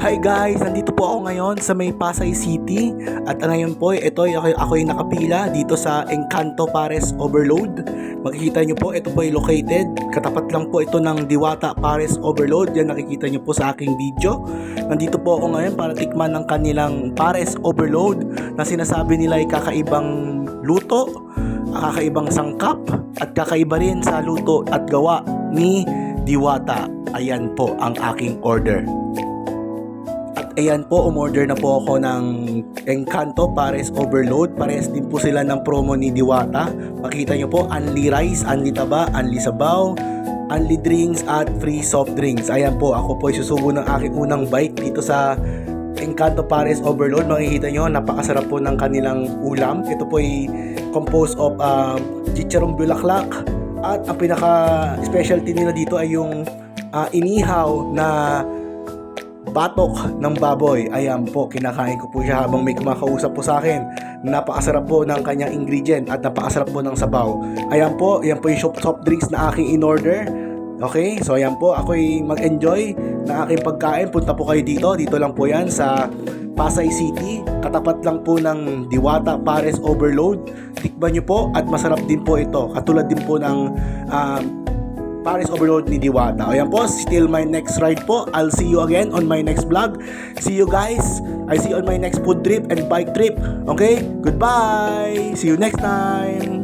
Hi guys! Nandito po ako ngayon sa may Pasay City at ngayon po ako ay nakapila dito sa Encanto Pares Overload. Makikita nyo po, ito po ay located. Katapat lang po ito ng Diwata Pares Overload. Yan nakikita nyo po sa aking video. Nandito po ako ngayon para tikman ng kanilang Pares Overload na sinasabi nila ay kakaibang luto, kakaibang sangkap at kakaiba rin sa luto at gawa ni Diwata. Ayan po ang aking order. Ayan po, umorder na po ako ng Encanto Pares Overload. Pares din po sila ng promo ni Diwata. Makita nyo po, unli rice, unli taba, unli sabaw, unli drinks at free soft drinks. Ayan po, ako po ay susubo ng aking unang bite dito sa Encanto Pares Overload. Makikita nyo, napakasarap po ng kanilang ulam. Ito po ay composed of chicharong bulaklak. At ang pinaka-specialty nila dito ay yung inihaw na batok ng baboy. Ayan po, kinakain ko po siya habang may kumakausap po sa akin. Napakasarap po ng kanyang ingredient at napakasarap po ng sabaw. Ayan po, yan po yung soft drinks na aking in-order. Okay, so ayan po, ako'y mag-enjoy ng aking pagkain. Punta po kayo dito. Dito lang po yan sa Pasay City. Katapat lang po ng Diwata Pares Overload. Tikman nyo po at masarap din po ito. Katulad din po ng Pares Overload ni Diwata. Ayan po, still my next ride po. I'll see you again on my next vlog. See you guys. I see you on my next food trip and bike trip. Okay? Goodbye. See you next time.